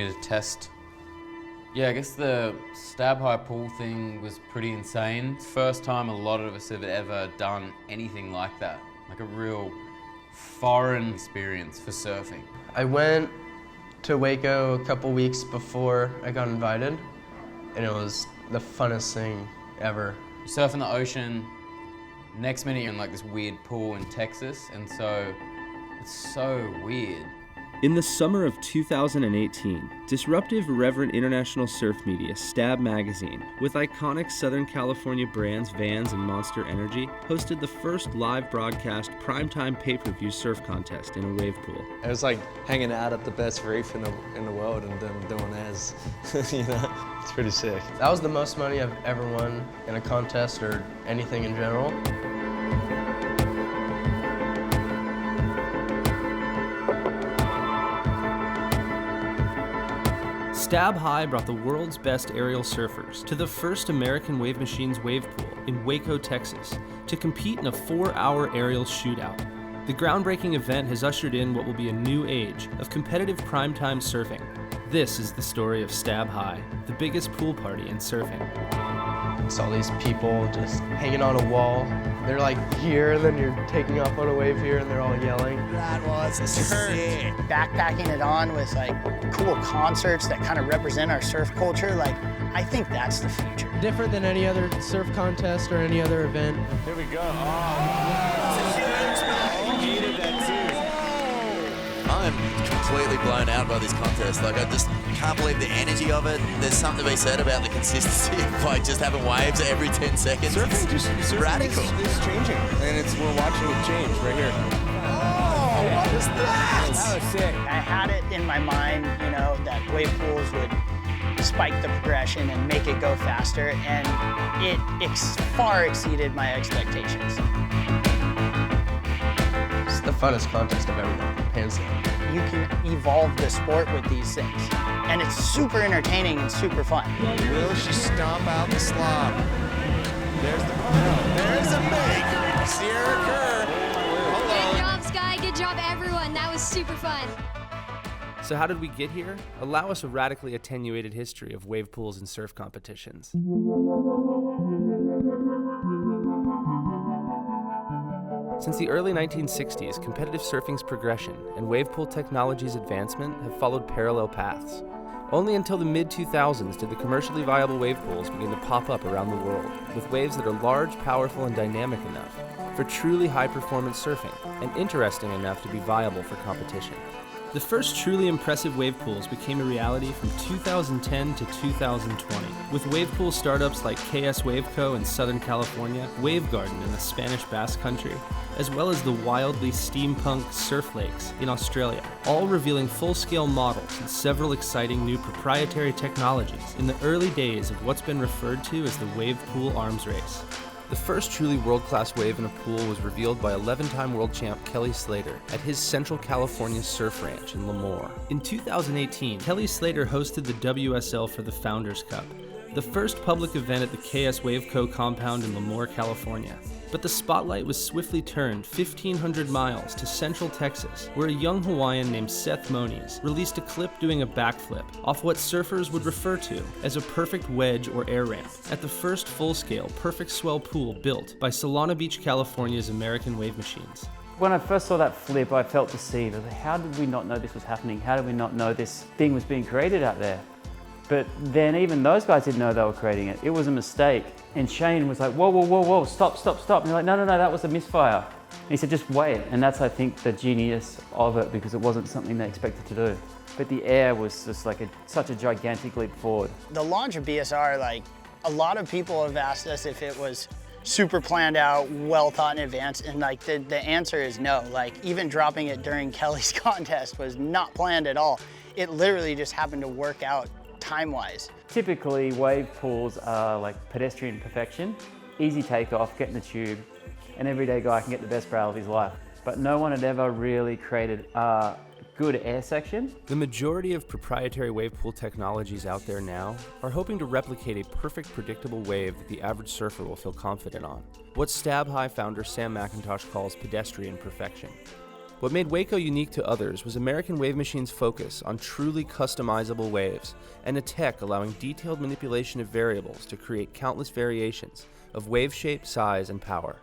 me to test. Yeah, I guess the stab high pool thing was pretty insane. First time a lot of us have ever done anything like that. Like a real foreign experience for surfing. I went to Waco a couple weeks before I got invited, and it was the funnest thing ever. You surf in the ocean, next minute you're in like this weird pool in Texas, and so it's so weird. In the summer of 2018, disruptive irreverent international surf media Stab Magazine, with iconic Southern California brands Vans and Monster Energy, hosted the first live broadcast primetime pay-per-view surf contest in a wave pool. It was like hanging out at the best reef in the world and then doing as, you know, it's pretty sick. That was the most money I've ever won in a contest or anything in general. Stab High brought the world's best aerial surfers to the first American Wave Machines wave pool in Waco, Texas, to compete in a 4-hour aerial shootout. The groundbreaking event has ushered in what will be a new age of competitive primetime surfing. This is the story of Stab High, the biggest pool party in surfing. It's all these people just hanging on a wall. They're like here, and then you're taking off on a wave here, and they're all yelling. That was sick. Backpacking it on with like cool concerts that kind of represent our surf culture, like I think that's the future. Different than any other surf contest or any other event. Here we go. Oh, he hated that too. I'm completely blown out by this contest. Like, I just can't believe the energy of it. There's something to be said about the consistency of like just having waves every 10 seconds. Surfing radical. Is changing, and we're watching it change right here. Oh, what was that? That was sick. I had it in my mind, you know, that wave pools would spike the progression and make it go faster, and it far exceeded my expectations. It's the funnest contest I've ever done, hands down. You can evolve the sport with these things, and it's super entertaining and super fun. Will she stomp out the slop? There's the there's a make. Sierra KERR. Good job, Sky. Good job, everyone. That was super fun. So how did we get here? Allow us a radically attenuated history of wave pools and surf competitions. Since the early 1960s, competitive surfing's progression and wave pool technology's advancement have followed parallel paths. Only until the mid-2000s did the commercially viable wave pools begin to pop up around the world, with waves that are large, powerful, and dynamic enough for truly high-performance surfing, and interesting enough to be viable for competition. The first truly impressive wave pools became a reality from 2010 to 2020, with wave pool startups like KS Waveco in Southern California, Wave Garden in the Spanish Basque Country, as well as the wildly steampunk Surf Lakes in Australia, all revealing full-scale models and several exciting new proprietary technologies in the early days of what's been referred to as the wave pool arms race. The first truly world-class wave in a pool was revealed by 11-time world champ Kelly Slater at his Central California surf ranch in Lemoore. In 2018, Kelly Slater hosted the WSL for the Founders Cup, the first public event at the KS Waveco compound in Lemoore, California. But the spotlight was swiftly turned 1,500 miles to Central Texas, where a young Hawaiian named SETH MONIZ released a clip doing a backflip off what surfers would refer to as a perfect wedge or air ramp at the first full-scale perfect swell pool built by Solana Beach, California's American Wave Machines. When I first saw that flip, I felt the seed. I was like, how did we not know this was happening? How did we not know this thing was being created out there? But then even those guys didn't know they were creating it. It was a mistake. And Shane was like, whoa, whoa, whoa, whoa, stop, stop, stop. And they're like, no, no, no, that was a misfire. And he said, just wait. And that's, I think, the genius of it, because it wasn't something they expected to do. But the air was just like such a gigantic leap forward. The launch of BSR, like, a lot of people have asked us if it was super planned out, well thought in advance, and like the answer is no. Like, even dropping it during Kelly's contest was not planned at all. It literally just happened to work out time-wise. Typically, wave pools are like pedestrian perfection, easy takeoff, get in the tube, and everyday guy can get the best barrel of his life. But no one had ever really created a good air section. The majority of proprietary wave pool technologies out there now are hoping to replicate a perfect, predictable wave that the average surfer will feel confident on. What Stab High founder Sam McIntosh calls pedestrian perfection. What made Waco unique to others was American Wave Machine's focus on truly customizable waves and a tech allowing detailed manipulation of variables to create countless variations of wave shape, size, and power.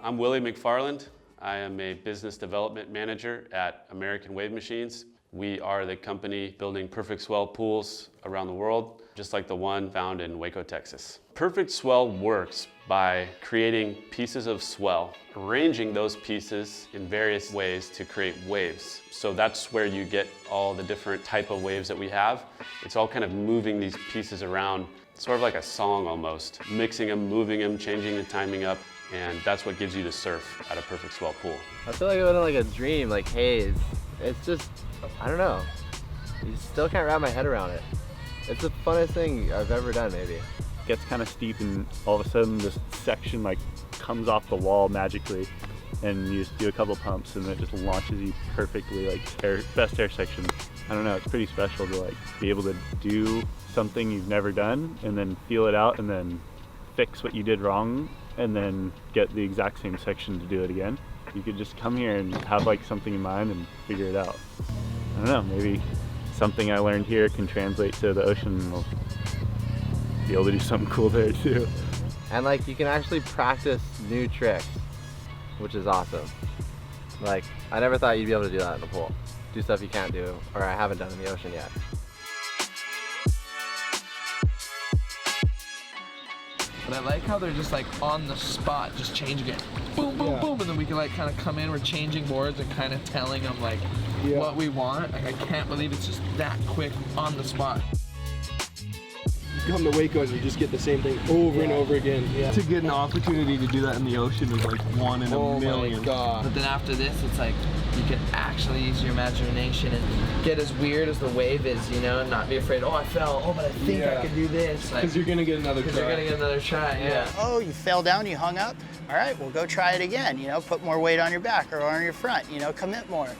I'm Willie McFarland. I am a business development manager at American Wave Machines. We are the company building perfect swell pools around the world, just like the one found in Waco, Texas. Perfect swell works by creating pieces of swell, arranging those pieces in various ways to create waves. So that's where you get all the different type of waves that we have. It's all kind of moving these pieces around, sort of like a song almost, mixing them, moving them, changing the timing up, and that's what gives you the surf at a perfect swell pool. I feel like it was like a dream, like haze. It's just, I don't know. You still can't wrap my head around it. It's the funnest thing I've ever done, maybe. Gets kind of steep and all of a sudden this section like comes off the wall magically and you just do a couple pumps and it just launches you perfectly, like best air section. I don't know, it's pretty special to like be able to do something you've never done and then feel it out and then fix what you did wrong and then get the exact same section to do it again. You could just come here and have like something in mind and figure it out. I don't know, maybe something I learned here can translate to the ocean and we'll be able to do something cool there too. And like you can actually practice new tricks, which is awesome. Like I never thought you'd be able to do that in the pool. Do stuff you can't do or I haven't done in the ocean yet. But I like how they're just like on the spot, just changing it. Boom, boom, boom, and then we can like kind of come in, we're changing boards and kind of telling them like what we want. Like I can't believe it's just that quick on the spot. You come to Waco and you just get the same thing over and over again. To get an opportunity to do that in the ocean is like one in a million. My God. But then after this, it's like you can actually use your imagination and get as weird as the wave is, you know, and not be afraid, oh, I fell, oh, but I think I could do this. Because you're going to get another try. Because you're going to get another try, yeah. Oh, you fell down, you hung up? All right, well, go try it again. You know, put more weight on your back or on your front, you know, commit more.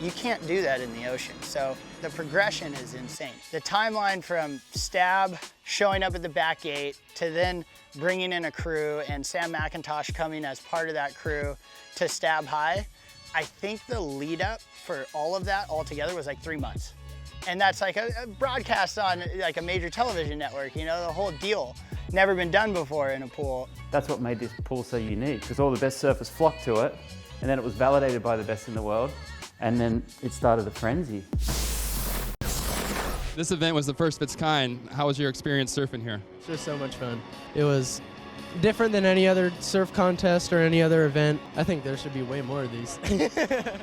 You can't do that in the ocean. So the progression is insane. The timeline from stab, showing up at the back gate, to then bringing in a crew and Sam McIntosh coming as part of that crew to stab high, I think the lead up for all of that altogether was like 3 months. And that's like a broadcast on like a major television network, you know, the whole deal. Never been done before in a pool. That's what made this pool so unique, because all the best surfers flocked to it, and then it was validated by the best in the world, and then it started a frenzy. This event was the first of its kind. How was your experience surfing here? It was so much fun. It was different than any other surf contest or any other event. I think there should be way more of these.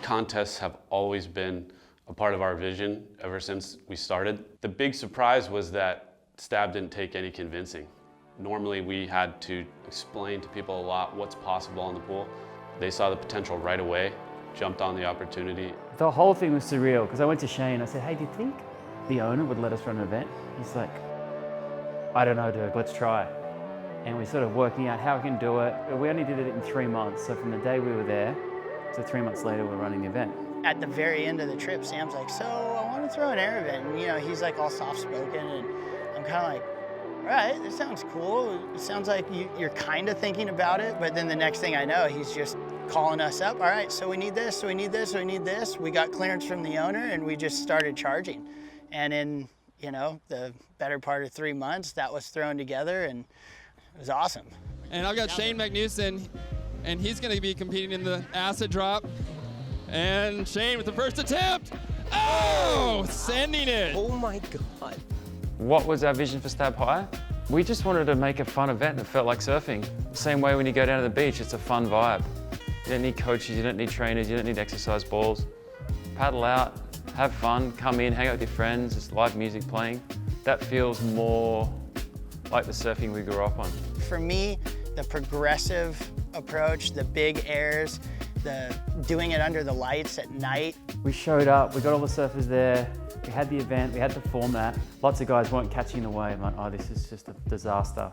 Contests have always been a part of our vision ever since we started. The big surprise was that Stab didn't take any convincing. Normally we had to explain to people a lot what's possible in the pool. They saw the potential right away, jumped on the opportunity. The whole thing was surreal, because I went to Shane, I said, hey, do you think the owner would let us run an event? He's like, I don't know, dude, let's try. And we're sort of working out how we can do it. We only did it in 3 months, so from the day we were there to 3 months later, we're running the event. At the very end of the trip, Sam's like, so I want to throw an air event. And, you know, he's like all soft-spoken, and I'm kind of like, all right, this sounds cool. It sounds like you're kind of thinking about it, but then the next thing I know, he's just calling us up. All right, so we need this, so we need this, so we need this. We got clearance from the owner, and we just started charging. And in, you know, the better part of 3 months, that was thrown together, and it was awesome. And I've got Shane MAGNUSSON, and he's going to be competing in the acid drop. And Shane with the first attempt. Oh, sending it. Oh my God. What was our vision for Stab High? We just wanted to make a fun event that felt like surfing. Same way when you go down to the beach, it's a fun vibe. You don't need coaches, you don't need trainers, you don't need exercise balls. Paddle out, have fun, come in, hang out with your friends, there's live music playing. That feels more like the surfing we grew up on. For me, the progressive approach, the big airs, the doing it under the lights at night. We showed up, we got all the surfers there, we had the event, we had the format. Lots of guys weren't catching the wave. I'm like, oh, this is just a disaster.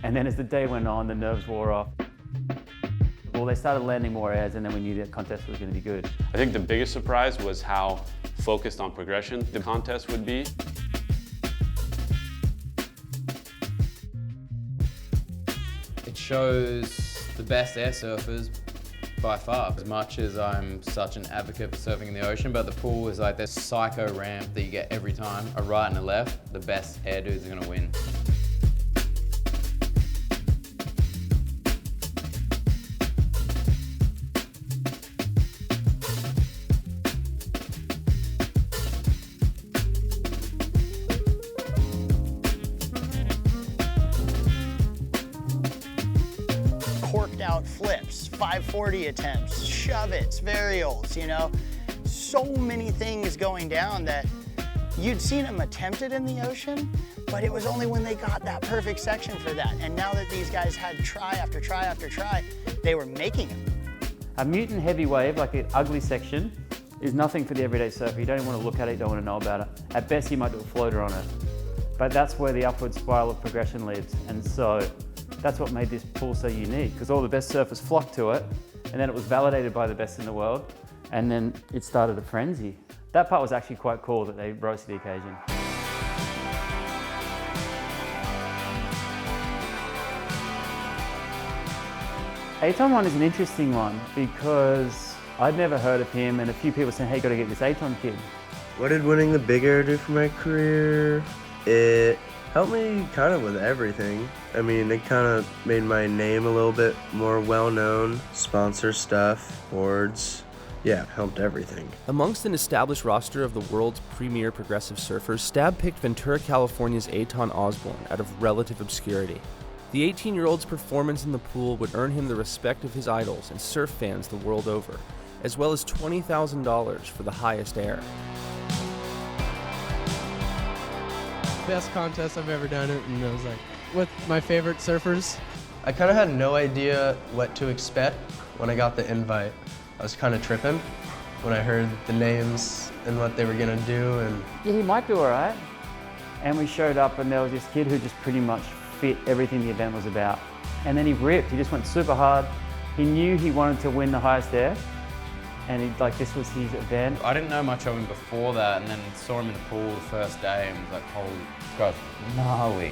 And then as the day went on, the nerves wore off. Well, they started landing more airs, and then we knew the contest was going to be good. I think the biggest surprise was how focused on progression the contest would be. It shows the best air surfers by far. As much as I'm such an advocate for surfing in the ocean, but the pool is like this psycho ramp that you get every time. A right and a left, the best air dudes are gonna win. Corked out flips, 540 attempts, shove-its, varials, you know. So many things going down that you'd seen them attempted in the ocean, but it was only when they got that perfect section for that. And now that these guys had try after try after try, they were making them. A mutant heavy wave, like an ugly section, is nothing for the everyday surfer. You don't even want to look at it, you don't want to know about it. At best, you might do a floater on it. But that's where the upward spiral of progression leads. And so that's what made this pool so unique, because all the best surfers flocked to it, and then it was validated by the best in the world, and then it started a frenzy. That part was actually quite cool that they rose to the occasion. EITHAN one is an interesting one because I'd never heard of him, and a few people saying, hey, you got to get this EITHAN kid. What did winning the big air do for my career? It helped me kind of with everything. I mean, it kind of made my name a little bit more well-known. Sponsor stuff, boards, yeah, helped everything. Amongst an established roster of the world's premier progressive surfers, Stab picked Ventura, California's EITHAN Osborne out of relative obscurity. The 18-year-old's performance in the pool would earn him the respect of his idols and surf fans the world over, as well as $20,000 for the highest air. Best contest I've ever done it, and it was like with my favorite surfers. I kind of had no idea what to expect when I got the invite. I was kind of tripping when I heard the names and what they were gonna do, and Yeah, he might do all right. And we showed up, and there was this kid who just pretty much fit everything the event was about. And then he ripped, he just went super hard. He knew he wanted to win the highest air, and this was his event. I didn't know much of him before that, and then saw him in the pool the first day and was like, holy, this guy's gnarly.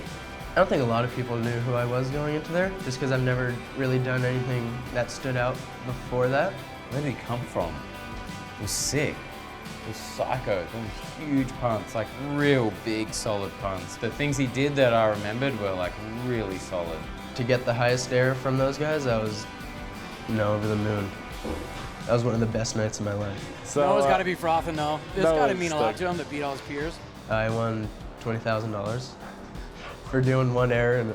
I don't think a lot of people knew who I was going into there, just because I've never really done anything that stood out before that. Where did he come from? It was sick. It was psycho. Doing huge punts, like real big, solid punts. The things he did that I remembered were like really solid. To get the highest air from those guys, I was, over the moon. That was one of the best nights of my life. So Noah's got to be frothing though. It's got to mean a lot to him to beat all his peers. I won $20,000 for doing one air, and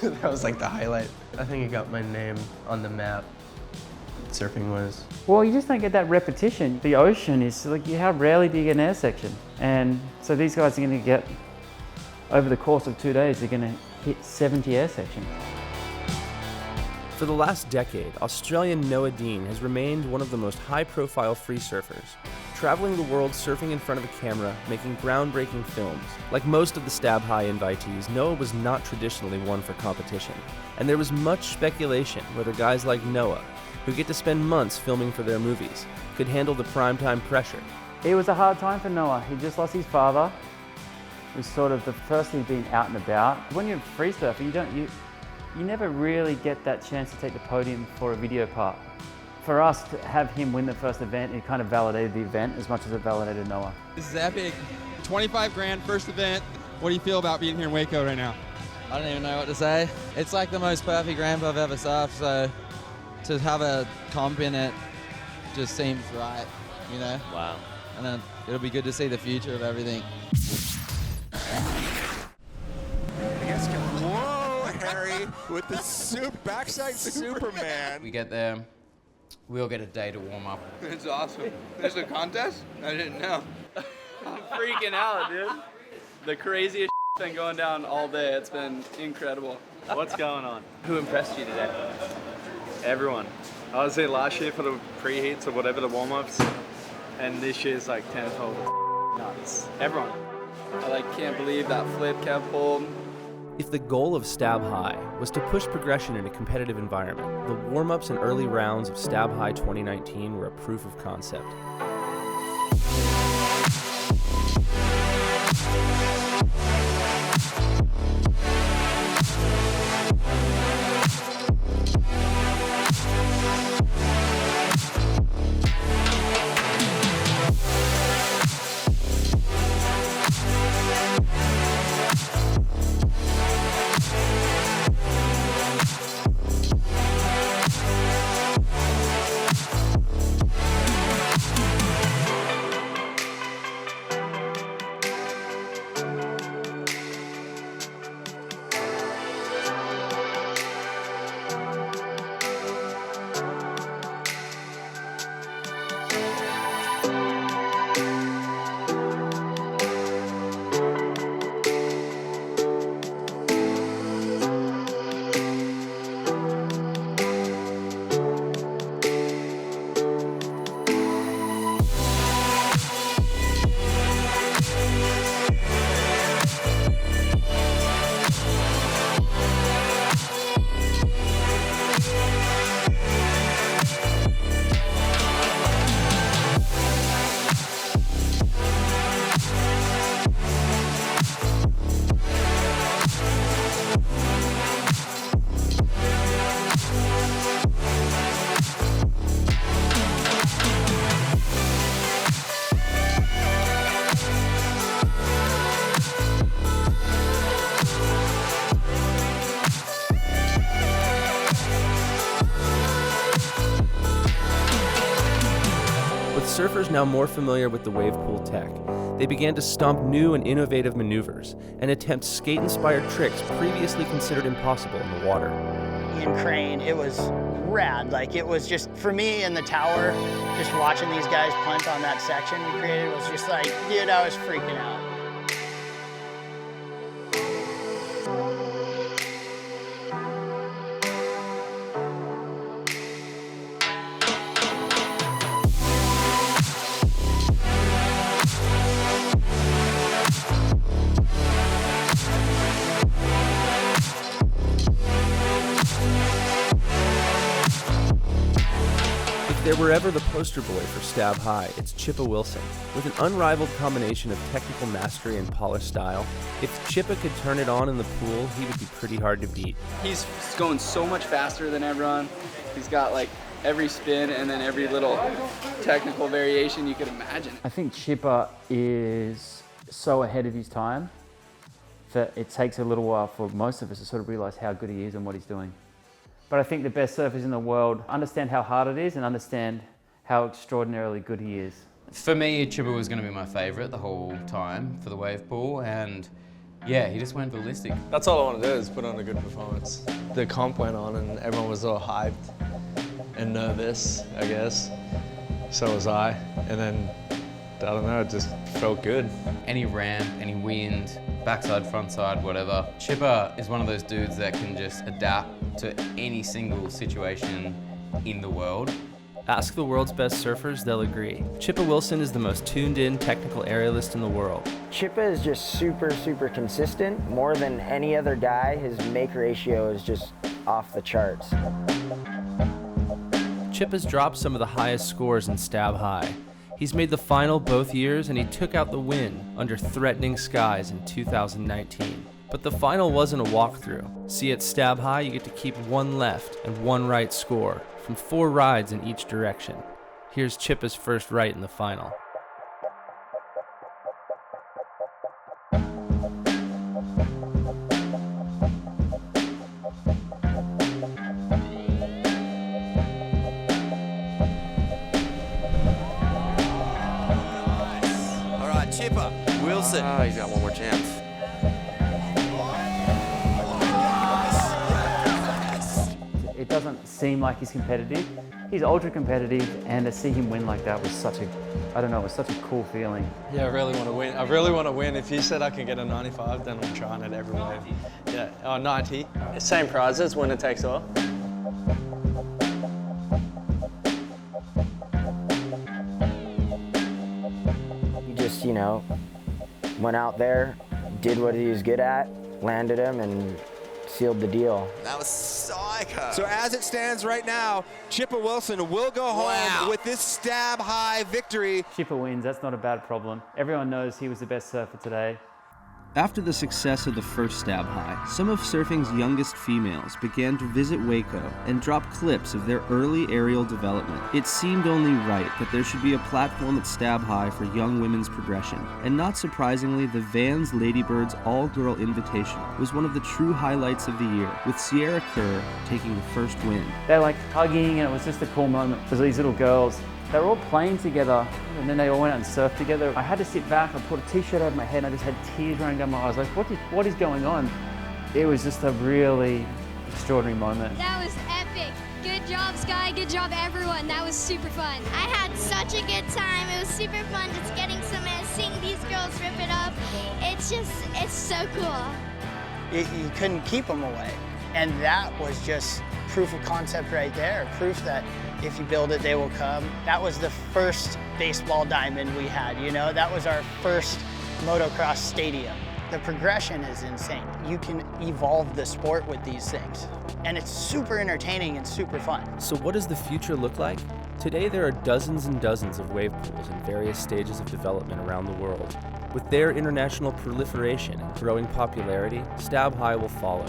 that was like the highlight. I think it got my name on the map, surfing-wise. Well, you just don't get that repetition. The ocean is like, how rarely do you get an air section? And so these guys are going to get, over the course of 2 days, they're going to hit 70 air sections. For the last decade, Australian Noah Dean has remained one of the most high-profile free surfers, traveling the world surfing in front of a camera, making groundbreaking films. Like most of the Stab High invitees, Noah was not traditionally one for competition, and there was much speculation whether guys like Noah, who get to spend months filming for their movies, could handle the primetime pressure. It was a hard time for Noah. He just lost his father. It was sort of the first thing being out and about. When you're a free surfer, you never really get that chance to take the podium for a video part. For us to have him win the first event, it kind of validated the event as much as it validated Noah. This is epic. 25 grand, first event. What do you feel about being here in Waco right now? I don't even know what to say. It's like the most perfect ramp I've ever surfed, so to have a comp in it just seems right, Wow. And then it'll be good to see the future of everything. Whoa, Harry, with the backside Superman. We get there, we all get a day to warm up. It's awesome. There's a contest? I didn't know. I'm freaking out, dude. The craziest been going down all day. It's been incredible. What's going on? Who impressed you today? Everyone. I would say last year for the preheats or whatever, the warm-ups, and this year's like tenfold. Nuts. Everyone. I can't believe that flip kept pulled. If the goal of Stab High was to push progression in a competitive environment, the warm-ups and early rounds of Stab High 2019 were a proof of concept. surfers now more familiar with the wave pool tech, they began to stomp new and innovative maneuvers and attempt skate-inspired tricks previously considered impossible in the water. In Crane, it was rad. Like, it was just, for me in the tower, just watching these guys punt on that section we created was just like, dude, I was freaking out. If there were ever the poster boy for Stab High, it's CHIPPA Wilson. With an unrivaled combination of technical mastery and polished style, if CHIPPA could turn it on in the pool, he would be pretty hard to beat. He's going so much faster than everyone. He's got like every spin and then every little technical variation you could imagine. I think CHIPPA is so ahead of his time that it takes a little while for most of us to sort of realize how good he is and what he's doing. But I think the best surfers in the world understand how hard it is and understand how extraordinarily good he is. For me, CHIPPA was going to be my favourite the whole time for the wave pool, and yeah, he just went ballistic. That's all I want to do is put on a good performance. The comp went on and everyone was all hyped and nervous, I guess. So was I. And then, I don't know, it just felt good. Any ramp, any wind, backside, frontside, whatever. CHIPPA is one of those dudes that can just adapt to any single situation in the world. Ask the world's best surfers, they'll agree. CHIPPA Wilson is the most tuned-in technical aerialist in the world. CHIPPA is just super consistent. More than any other guy, his make ratio is just off the charts. CHIPPA's dropped some of the highest scores in Stab High. He's made the final both years, and he took out the win under threatening skies in 2019. But the final wasn't a walkthrough. See, at Stab High, you get to keep one left and one right score from 4 rides in each direction. Here's CHIPPA's first right in the final. All right, CHIPPA Wilson. Oh, he's got one more chance. It doesn't seem like he's competitive. He's ultra competitive, and to see him win like that was such a, I don't know, it was such a cool feeling. Yeah, I really want to win. I really want to win. If you said I can get a 95, then I'm trying it every wave. Yeah, oh, 90. Same prizes, winner takes all. He just, you know, went out there, did what he was good at, landed him, and sealed the deal. That was psycho. So as it stands right now, CHIPPA Wilson will go home with this Stab High victory. CHIPPA wins, that's not a bad problem. Everyone knows he was the best surfer today. After the success of the first Stab High, some of surfing's youngest females began to visit Waco and drop clips of their early aerial development. It seemed only right that there should be a platform at Stab High for young women's progression, and not surprisingly, the Vans Ladybirds All-Girl Invitational was one of the true highlights of the year, with Sierra KERR taking the first win. They're like hugging, and it was just a cool moment. Because these little girls, they were all playing together, and then they all went out and surfed together. I had to sit back, I put a t-shirt over my head, and I just had tears running down my eyes. Like, what is going on? It was just a really extraordinary moment. That was epic. Good job, Sky. Good job, everyone. That was super fun. I had such a good time. It was super fun just getting seeing these girls rip it up. It's so cool. You couldn't keep them away. And that was just proof of concept right there. Proof that if you build it, they will come. That was the first baseball diamond we had, you know? That was our first motocross stadium. The progression is insane. You can evolve the sport with these things. And it's super entertaining and super fun. So what does the future look like? Today there are dozens and dozens of wave pools in various stages of development around the world. With their international proliferation and growing popularity, Stab High will follow,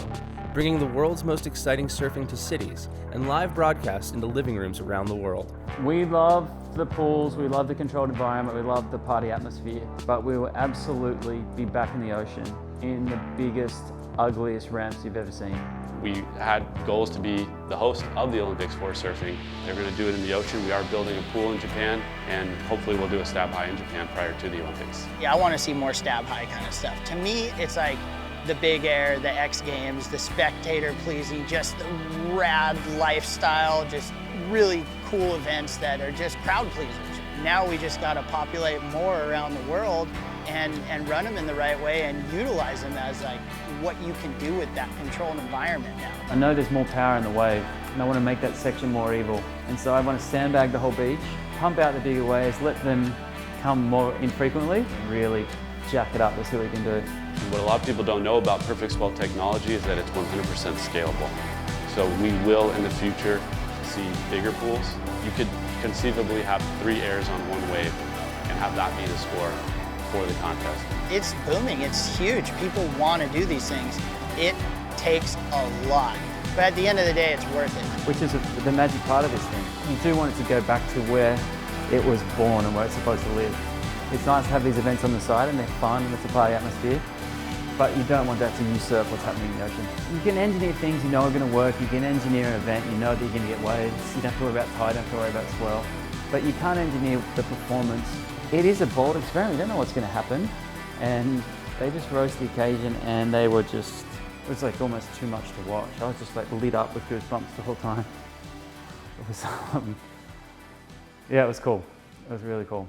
bringing the world's most exciting surfing to cities and live broadcasts into living rooms around the world. We love the pools, we love the controlled environment, we love the party atmosphere, but we will absolutely be back in the ocean in the biggest ugliest ramps you've ever seen. We had goals to be the host of the Olympics for surfing. They're going to do it in the ocean. We are building a pool in Japan, and hopefully we'll do a stab high in Japan prior to the Olympics. Yeah, I want to see more stab high kind of stuff. To me, it's like the big air, the XGames, the spectator pleasing, just the rad lifestyle, just really cool events that are just crowd pleasers. Now we just got to populate more around the world and run them in the right way and utilize them as like what you can do with that controlled environment now. I know there's more power in the wave, and I want to make that section more evil. And so I want to sandbag the whole beach, pump out the bigger waves, let them come more infrequently, and really jack it up. Let's see what we can do. What a lot of people don't know about Perfect Swell technology is that it's 100% scalable. So we will in the future see bigger pools. You could conceivably have 3 airs on one wave and have that be the score for the contest. It's booming, it's huge. People want to do these things. It takes a lot, but at the end of the day, it's worth it. Which is the magic part of this thing. You do want it to go back to where it was born and where it's supposed to live. It's nice to have these events on the side and they're fun and it's a party atmosphere, but you don't want that to usurp what's happening in the ocean. You can engineer things you know are going to work. You can engineer an event, you know that you're going to get waves. You don't have to worry about tide, you don't have to worry about swell. But you can't engineer the performance. It is a bold experiment. You don't know what's going to happen. And they just rose to the occasion and they were just, it was like almost too much to watch. I was just like lit up with goosebumps the whole time. It was, yeah, it was cool. It was really cool.